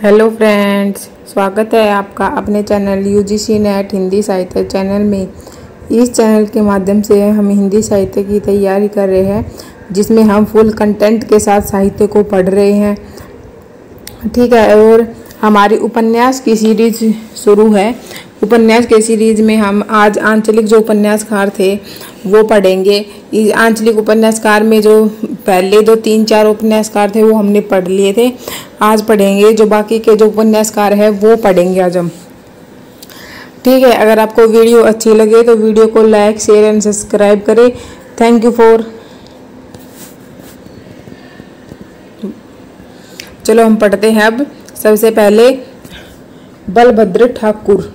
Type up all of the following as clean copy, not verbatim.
Hello friends, स्वागत है आपका अपने चैनल यूजीसी नेट हिंदी साहित्य चैनल में। इस चैनल के माध्यम से हम हिंदी साहित्य की तैयारी कर रहे हैं, जिसमें हम फुल कंटेंट के साथ साहित्य को पढ़ रहे हैं। ठीक है, और हमारी उपन्यास की सीरीज शुरू है। उपन्यास के सीरीज में हम आज आंचलिक जो उपन्यासकार थे वो पढ़ेंगे। इस आंचलिक उपन्यासकार में जो पहले दो 3-4 उपन्यासकार थे वो हमने पढ़ लिए थे। आज पढ़ेंगे जो बाकी के जो उपन्यासकार हैं वो पढ़ेंगे आज हम। ठीक है, अगर आपको वीडियो अच्छी लगे तो वीडियो को लाइक, शेयर एंड सब्सक्राइब करें। Thank you for. चलो हम पढ़ते हैं। अब सबसे पहले बलभद्र ठाकुर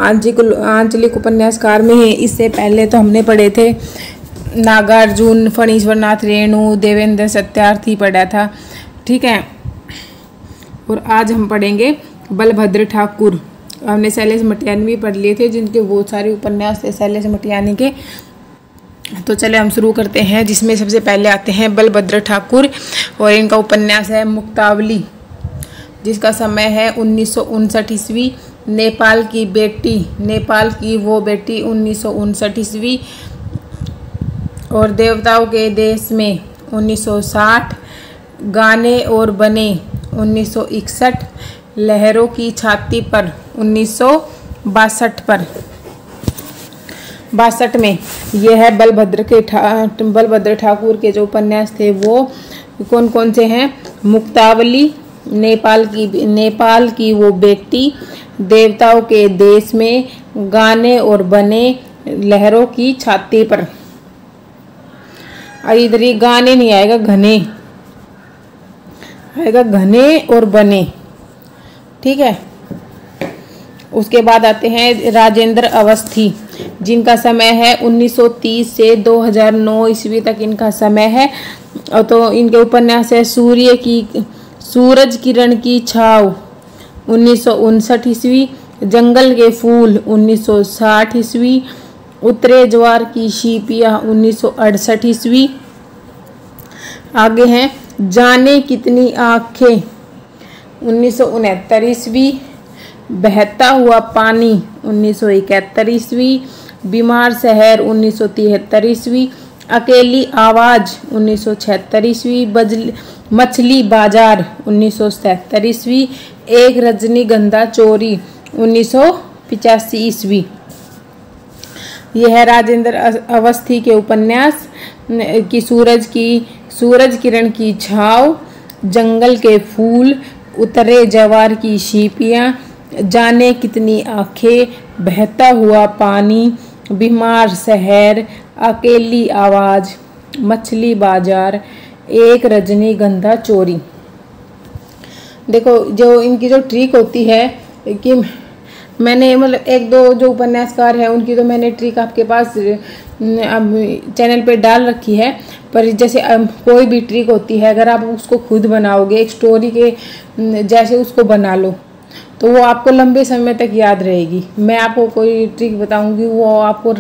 आंचलिक उपन्यासकार में है। इससे पहले तो हमने पढ़े थे नागार्जुन, फणीश्वरनाथ रेणु, देवेंद्र सत्यार्थी पढ़ा था। ठीक है, और आज हम पढ़ेंगे बलभद्र ठाकुर। हमने शैलेश मटियानी भी पढ़ लिए थे, जिनके बहुत सारे उपन्यास थे शैलेश मटियानी के। तो चले हम शुरू करते हैं, जिसमें सबसे पहले आते हैं बलभद्र ठाकुर और इनका उपन्यास है मुक्तावली, जिसका समय है 1959 ईस्वी। नेपाल की वो बेटी 1959 ईस्वी। और देवताओं के देश में 1960, गाने और बने 1961, लहरों की छाती पर 1962 में। यह है बलभद्र ठाकुर के जो उपन्यास थे वो कौन कौन से हैं? मुक्तावली, नेपाल की वो बेटी, देवताओं के देश में, गाने और बने, लहरों की छाती पर। इधर ये गाने नहीं आएगा, घने आएगा, घने और बने। ठीक है, उसके बाद आते हैं राजेंद्र अवस्थी, जिनका समय है 1930 से 2009 ईस्वी तक इनका समय है। और तो इनके उपन्यास है सूरज किरण की छाव 1959 ईस्वी, जंगल के फूल 1960 ईस्वी, उतरे ज्वार की शीपियाँ 1968 ईस्वी। आगे हैं जाने कितनी आँखें 1969 ईस्वी, बहता हुआ पानी 1971 ईस्वी, बीमार शहर 1973 ईस्वी, अकेली आवाज़ 1976 ईस्वी, मछली बाजार 1977 ईस्वी, एक रजनीगंधा चोरी 1985 ईस्वी। यह है राजेंद्र अवस्थी के उपन्यास की सूरज किरण की छाव, जंगल के फूल, उतरे जवार की शीपियाँ, जाने कितनी आँखें, बहता हुआ पानी, बीमार शहर, अकेली आवाज़, मछली बाजार, एक रजनीगंधा चोरी। देखो, जो इनकी जो ट्रिक होती है कि मैंने मतलब एक दो जो उपन्यासकार हैं उनकी तो मैंने ट्रिक आपके पास अब चैनल पे डाल रखी है। पर जैसे कोई भी ट्रिक होती है, अगर आप उसको खुद बनाओगे, एक स्टोरी के जैसे उसको बना लो, तो वो आपको लंबे समय तक याद रहेगी। मैं आपको कोई ट्रिक बताऊंगी, वो आपको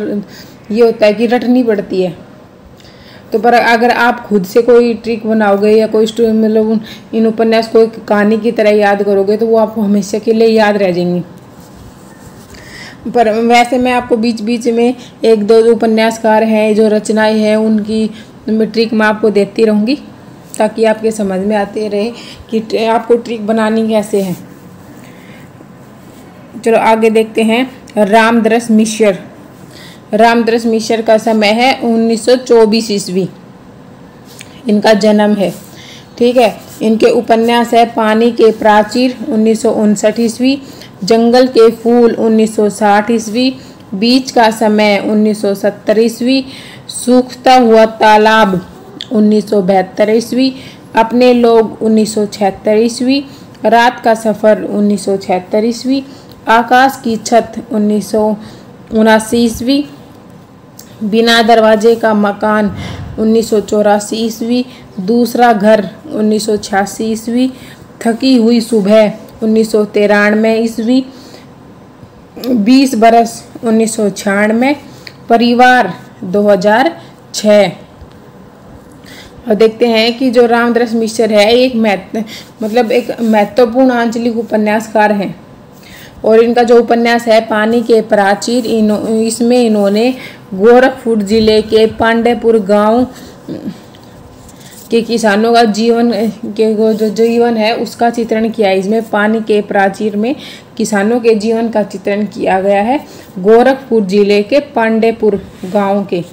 ये होता है कि रटनी पड़ती है। तो पर अगर आप खुद से कोई ट्रिक बनाओगे या कोई स्टोरी मतलब इन उपन्यास को एक कहानी की तरह याद करोगे, तो वो आपको हमेशा के लिए याद रह जाएंगी। पर वैसे मैं आपको बीच बीच में एक दो उपन्यासकार हैं जो रचनाएं हैं उनकी ट्रिक मैं आपको देती रहूँगी, ताकि आपके समझ में आते रहे कि आपको ट्रिक बनानी कैसे है। चलो आगे देखते हैं। रामदरस मिश्र का समय है 1924 ईस्वी, इनका जन्म है। ठीक है, इनके उपन्यास है पानी के प्राचीर 1959 ईस्वी, जंगल के फूल 1960 ईस्वी, बीच का समय 1970 ईस्वी, सूखता हुआ तालाब 1972 ईस्वी, अपने लोग 1976 ईस्वी, रात का सफ़र 1976 ईस्वी, आकाश की छत 1979 ईस्वी, बिना दरवाजे का मकान 1984 ईस्वी, दूसरा घर 1986 ईस्वी, थकी हुई सुबह 1993 ईस्वी, 20 बरस 1996, परिवार 2006। और देखते हैं कि जो रामदास मिश्र है एक महत्वपूर्ण आंचलिक उपन्यासकार हैं और इनका जो उपन्यास है पानी के प्राचीर, इसमें इन्होंने गोरखपुर जिले के पांडेपुर गांव के किसानों का जीवन जो जीवन है उसका चित्रण किया है। इसमें पानी के प्राचीर में किसानों के जीवन का चित्रण किया गया है गोरखपुर जिले के पांडेपुर गांव के।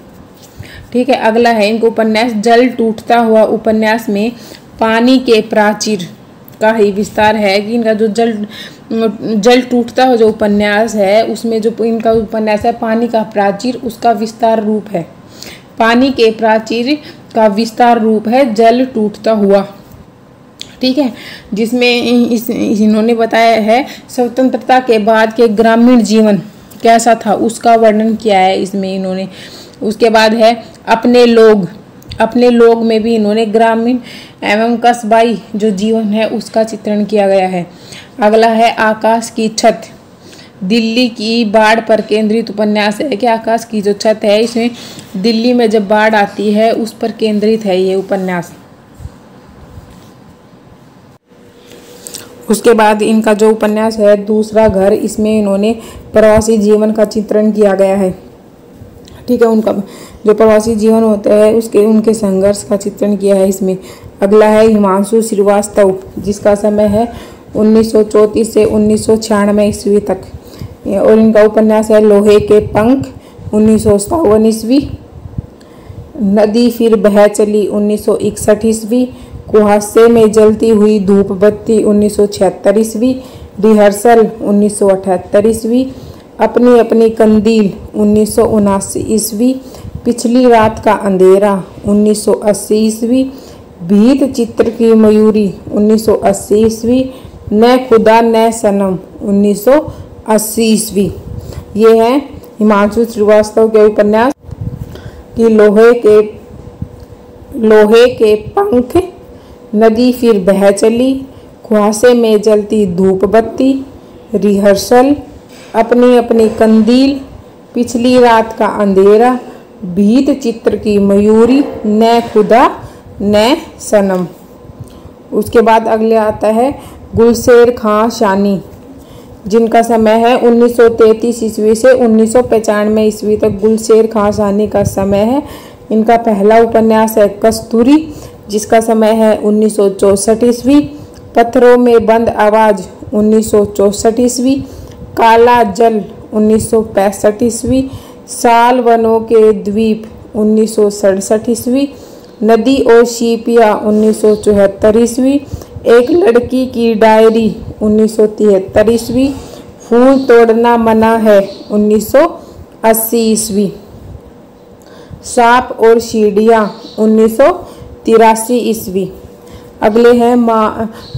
ठीक है, अगला है इनका उपन्यास जल टूटता हुआ। उपन्यास में पानी के प्राचीर का ही विस्तार है कि इनका जो जल टूटता हुआ जो उपन्यास है उसमें जो इनका उपन्यास है पानी का प्राचीर, उसका विस्तार रूप है। पानी के प्राचीर का विस्तार रूप है जल टूटता हुआ। ठीक है, जिसमें इन्होंने बताया है स्वतंत्रता के बाद के ग्रामीण जीवन कैसा था उसका वर्णन किया है इसमें इन्होंने। उसके बाद है अपने लोग में भी इन्होंने ग्रामीण एवं कस्बाई जो जीवन है उसका चित्रण किया गया है। अगला है आकाश की छत। दिल्ली की बाढ़ पर केंद्रित उपन्यास है कि आकाश की जो छत है इसमें दिल्ली में जब बाढ़ आती है उस पर केंद्रित है ये उपन्यास। उसके बाद इनका जो उपन्यास है दूसरा घर, इसमें इन्होंने प्रवासी जीवन का चित्रण किया गया है। ठीक है, उनका जो प्रवासी जीवन होता है उनके संघर्ष का चित्रण किया है इसमें। अगला है हिमांशु श्रीवास्तव, जिसका समय है 1934 से 1996 ईस्वी तक और इनका उपन्यास है लोहे के पंख 1957 ईस्वी, नदी फिर बह चली 1961 ईस्वी, कुहासे में जलती हुई धूप बत्ती 1976 ईस्वी, रिहर्सल 1978 ईस्वी, अपनी अपनी कंदील 1979 ईस्वी, पिछली रात का अंधेरा 1980 ईस्वी, भीत चित्र की मयूरी 1980 ईस्वी, न खुदा न सनम 1980 ईस्वी। ये है हिमांशु श्रीवास्तव के उपन्यास कि लोहे के पंख, नदी फिर बह चली, कुहासे में जलती धूप बत्ती, रिहर्सल, अपनी अपनी कंदील, पिछली रात का अंधेरा, भीत चित्र की मयूरी, न खुदा न सनम। उसके बाद अगले आता है गुलशेर खां शानी, जिनका समय है 1933 ईस्वी से 1995 ईस्वी तक गुलशेर खां शानी का समय है। इनका पहला उपन्यास है कस्तूरी, जिसका समय है 1964 ईस्वी, पत्थरों में बंद आवाज 1964 ईस्वी, काला जल 1965 ईस्वी, साल वनों के द्वीप 1967 ईस्वी, नदी और सीपिया 1974 ईस्वी, एक लड़की की डायरी 1973 ईस्वी, फूल तोड़ना मना है 1980 ईस्वी, सांप और सीढ़ियाँ 1983 ईस्वी। अगले हैं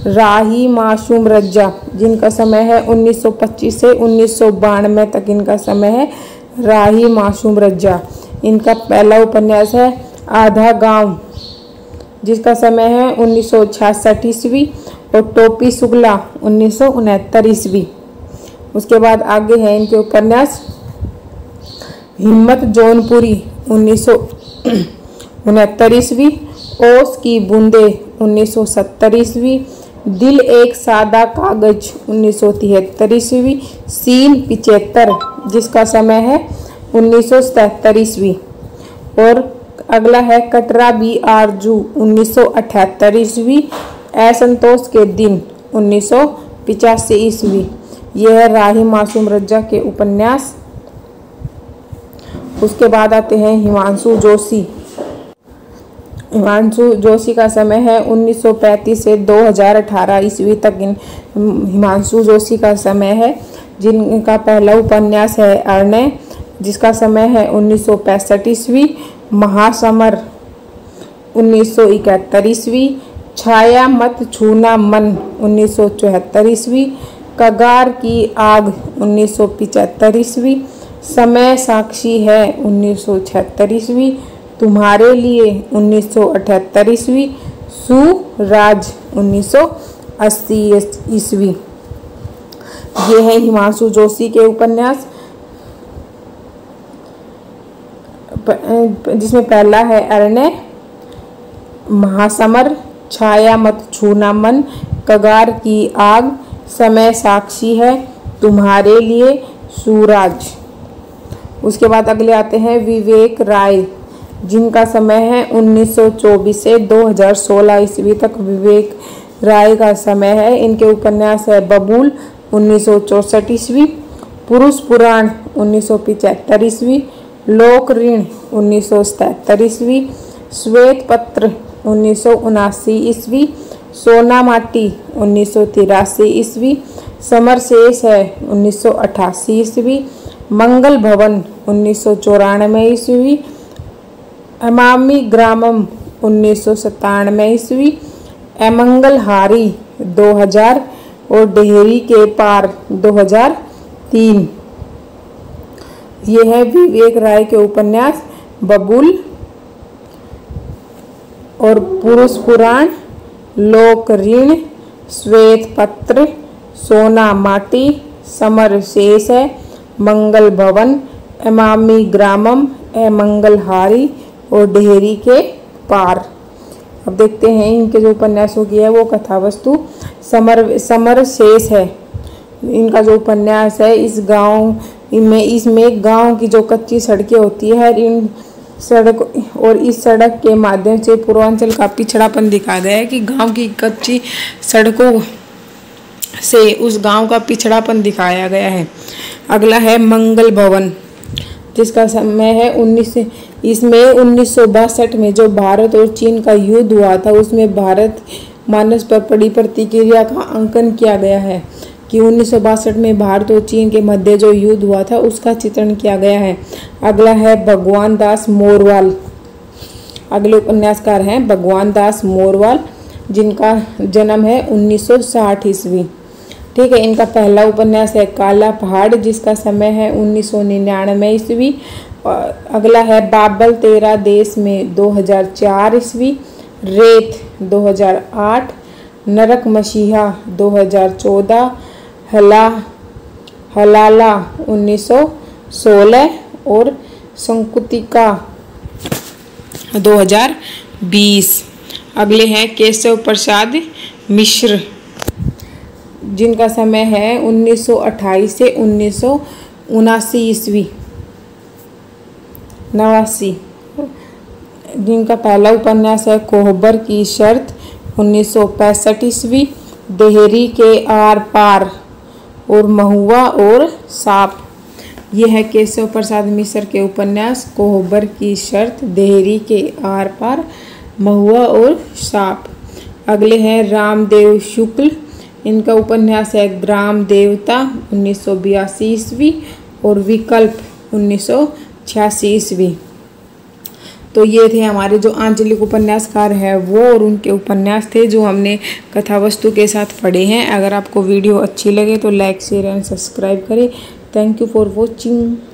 राही मासूम रज्जा, जिनका समय है 1925 से 1992 तक इनका समय है राही मासूम रज्जा। इनका पहला उपन्यास है आधा गांव, जिसका समय है 1966 ईस्वी, और टोपी सुगला 1969 ईस्वी। उसके बाद आगे है इनके उपन्यास हिम्मत जौनपुरी 1969 ईस्वी, ओस की बूंदे 1970 ईस्वी, दिल एक सादा कागज 1973 ईस्वी, सीन 75, जिसका समय है 1977 ईस्वी। और अगला है कटरा बी आरजू 1978 ईस्वी, असंतोष के दिन 1985 ईस्वी। यह है राही मासूम रज्जा के उपन्यास। उसके बाद आते हैं हिमांशु जोशी। हिमांशु जोशी का समय है 1935 से 2018 ईस्वी तक हिमांशु जोशी का समय है, जिनका पहला उपन्यास है अरण्य, जिसका समय है 1965 ईस्वी, महासमर 1971 ईस्वी, छाया मत छूना मन 1974 ईस्वी, कगार की आग 1975 ईस्वी, समय साक्षी है 1976 ईस्वी, तुम्हारे लिए 1978 ईस्वी, सुराज 1980 ईस्वी। ये है हिमांशु जोशी के उपन्यास, जिसमें पहला है अरण्य, महासमर, छाया मत छूना मन, कगार की आग, समय साक्षी है तुम्हारे लिए, सूरज। उसके बाद अगले आते हैं विवेक राय, जिनका समय है 1924 से 2016 ईस्वी तक विवेक राय का समय है। इनके उपन्यास है बबूल 1964 ईस्वी, पुरुष पुराण 1975 ईस्वी, लोक ऋण 1977 ईस्वी, श्वेत पत्र 1979 ईस्वी, सोना माटी 1983 ईस्वी, समर शेष है 1988 ईस्वी, मंगल भवन 1994 ईस्वी, अमामी ग्रामम 1997 ईस्वी, अमंगल हारी 2000 और डेहरी के पार 2003। ये है विवेक राय के उपन्यास बबूल और पुरुष पुराण, लोक ऋण, श्वेत पत्र, सोना माटी, समर शेष है, मंगल भवन, अमामी ग्रामम, अमंगल हारी और डेहरी के पार। अब देखते हैं इनके जो उपन्यासों की है वो कथा वस्तु। समर शेष है इनका जो उपन्यास है। इस गांव में इसमें गांव की जो कच्ची सड़कें होती है, इन सड़क और इस सड़क के माध्यम से पूर्वांचल का पिछड़ापन दिखाया गया है कि गांव की कच्ची सड़कों से उस गांव का पिछड़ापन दिखाया गया है। अगला है मंगल भवन, जिसका समय है 1962 में जो भारत और चीन का युद्ध हुआ था, उसमें भारत मानस पर पड़ी प्रतिक्रिया का अंकन किया गया है कि 1962 में भारत और चीन के मध्य जो युद्ध हुआ था उसका चित्रण किया गया है। अगला है भगवान दास मोरवाल। अगले उपन्यासकार हैं भगवान दास मोरवाल, जिनका जन्म है 1960 ईस्वी। ठीक है, इनका पहला उपन्यास है काला पहाड़, जिसका समय है 1999 ईस्वी। अगला है बाबल तेरा देश में 2004 ईस्वी, रेत 2008, नरक मसीहा 2014, हलाला 1916 और संकुतिका 2020। अगले हैं केशव प्रसाद मिश्र, जिनका समय है 1928 से 1979 ईस्वी 89। जिनका पहला उपन्यास है कोहबर की शर्त 1965 ईस्वी, डेहरी के आर पार और महुआ और सांप। यह है केशव प्रसाद मिश्र के उपन्यास कोहबर की शर्त, डेहरी के आर पार, महुआ और सांप। अगले हैं रामदेव शुक्ल, इनका उपन्यास है ग्राम देवता 1982 ईस्वी और विकल्प 1986 ईस्वी। तो ये थे हमारे जो आंचलिक उपन्यासकार हैं वो, और उनके उपन्यास थे जो हमने कथा वस्तु के साथ पढ़े हैं। अगर आपको वीडियो अच्छी लगे तो लाइक शेयर एंड सब्सक्राइब करें। Thank you for watching.